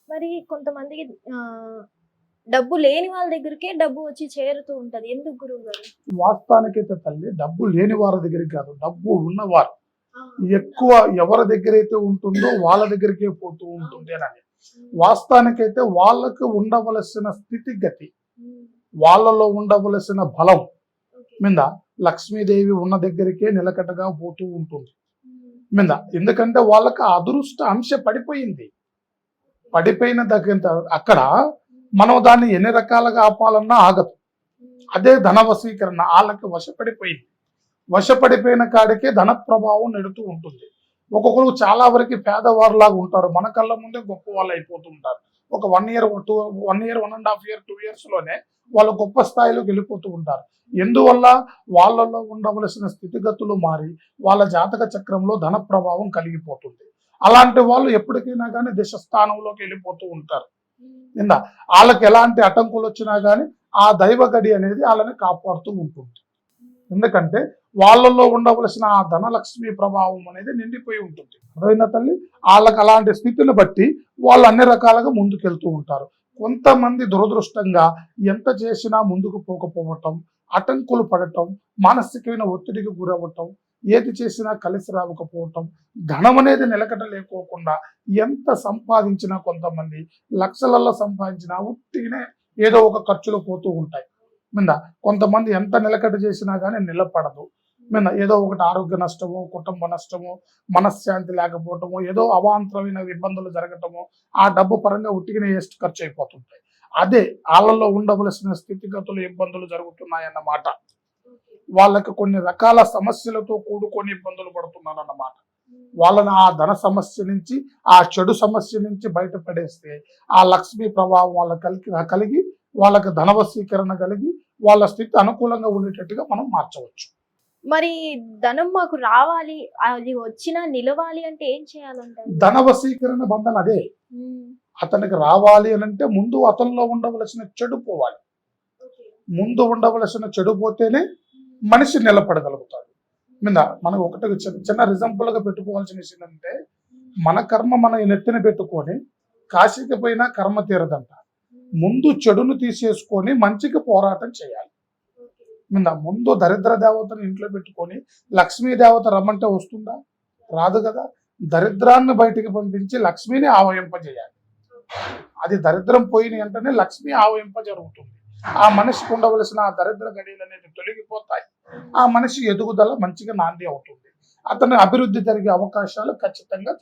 మరి కొంతమందికి డబ్బు లేని వాళ్ళ దగ్గరికే డబ్బు వచ్చి చేరుతూ ఉంటది. ఎందుకు గురువుగారు? వాస్తవానికైతే తల్లి డబ్బు లేని వారి దగ్గరికి కాదు, డబ్బు ఉన్నవారు ఆ! ఎక్కువ ఎవరి దగ్గరైతే ఉంటుందో వాళ్ళ దగ్గరికే పోతూ ఉంటుంది అని. వాస్తవానికైతే వాళ్ళకు ఉండవలసిన స్థితిగతి, హ్మ్. వాళ్ళలో ఉండవలసిన బలం ఓకే. మీద లక్ష్మీదేవి ఉన్న దగ్గరికే నిలకడగా పోతూ ఉంటుంది హ్మ్. మీద. ఎందుకంటే వాళ్ళకి ఆ అదృష్ట అంశ పడిపోయింది. పడిపోయిన దగ్గర అక్కడ మనం దాన్ని ఎన్ని రకాలుగా ఆపాలన్నా ఆగదు. హ్మ్. అదే ధన వశీకరణ వాళ్ళకి వశపడిపోయింది. వశపడిపోయిన కాడికే ధన ప్రభావం నెడుతూ ఉంటుంది. ఒక్కొక్కరు చాలా వరకు పేదవారులాగా ఉంటారు, మన కళ్ళ ముందే గొప్ప వాళ్ళు అయిపోతూ ఉంటారు. ఒక 1 ఇయర్ 1 ఇయర్ 1.5 ఇయర్ 2 ఇయర్స్ లోనే వాళ్ళు గొప్ప స్థాయిలోకి వెళ్ళిపోతూ ఉంటారు. ఎందువల్ల? వాళ్ళలో ఉండవలసిన స్థితిగతులు మారి వాళ్ళ జాతక చక్రంలో ధన ప్రభావం కలిగిపోతుంది. అలాంటి వాళ్ళు ఎప్పటికైనా కానీ దిశ స్థానంలోకి వెళ్ళిపోతూ ఉంటారు. ఇందా వాళ్ళకి ఎలాంటి అటంకులు వచ్చినా కానీ ఆ దైవ గడి అనేది వాళ్ళని కాపాడుతూ ఉంటుంది. ఎందుకంటే వాళ్ళల్లో ఉండవలసిన ఆ ధనలక్ష్మి ప్రభావం అనేది నిండిపోయి ఉంటుంది. అర్థమైందా తల్లి? వాళ్ళకి అలాంటి స్థితిని బట్టి వాళ్ళు అన్ని రకాలుగా ముందుకెళ్తూ ఉంటారు. కొంతమంది దురదృష్టంగా ఎంత చేసినా ముందుకు పోకపోవటం, అటంకులు పడటం, మానసికమైన ఒత్తిడికి గురవ్వటం, ఏది చేసినా కలిసి రాకపోవటం, ధనం అనేది నిలకడ లేకోకుండా ఎంత సంపాదించినా కొంతమంది లక్షలలో సంపాదించినా ఉట్టిగానే ఏదో ఒక ఖర్చులు పోతూ ఉంటాయి. మీద కొంతమంది ఎంత నిలకడ చేసినా కానీ నిలబడదు. మీద ఏదో ఒకటి ఆరోగ్య నష్టము, కుటుంబ నష్టము, మనశ్శాంతి లేకపోవటము, ఏదో అవాంతరమైన ఇబ్బందులు జరగటము, ఆ డబ్బు పరంగా ఉట్టిగానే ఖర్చు అయిపోతుంటాయి. అదే వాళ్ళలో ఉండవలసిన స్థితిగతులు ఇబ్బందులు జరుగుతున్నాయన్నమాట. వాళ్ళకి కొన్ని రకాల సమస్యలతో కూడుకొని ఇబ్బందులు పడుతున్నారన్నమాట. వాళ్ళని ఆ ధన సమస్య నుంచి, ఆ చెడు సమస్య నుంచి బయటపడేస్తే ఆ లక్ష్మీ ప్రభావం వాళ్ళకి కలిగి వాళ్ళకి ధనవశీకరణ కలిగి వాళ్ళ స్థితి అనుకూలంగా ఉండేటట్టుగా మనం మార్చవచ్చు. మరి ధనం మాకు రావాలి, అది వచ్చినా నిలవాలి అంటే ఏం చేయాలంటారు? ధనవశీకరణ బంధన అదే. హ్మ్. అతనికి రావాలి అని అంటే ముందు అతనిలో ఉండవలసిన చెడు పోవాలి. ఓకే. ముందు ఉండవలసిన చెడు పోతేనే మనిషి నిలబడగలుగుతాడు. మీద మనకు ఒకటి చిన్న రిజంపుల్ గా పెట్టుకోవాల్సిన విషయం అంటే, మన కర్మ మన నెత్తిన పెట్టుకొని కాశీకి పోయినా కర్మ తీరదంట. ముందు చెడును తీసేసుకొని మంచికి పోరాటం చేయాలి. మీద ముందు దరిద్ర దేవతను ఇంట్లో పెట్టుకొని లక్ష్మీ దేవత రమ్మంటే వస్తుందా? రాదు కదా. దరిద్రాన్ని బయటికి పంపించి లక్ష్మిని ఆవహింపజేయాలి. అది దరిద్రం పోయిన వెంటనే లక్ష్మి ఆవహింప జరుగుతుంది. ఆ మనిషికి ఉండవలసిన ఆ దరిద్ర గడియలు అనేది తొలగిపోతాయి. ఆ మనిషి ఎదుగుదల మంచిగా నాంది అవుతుంది. అతని అభివృద్ధి జరిగే అవకాశాలు ఖచ్చితంగా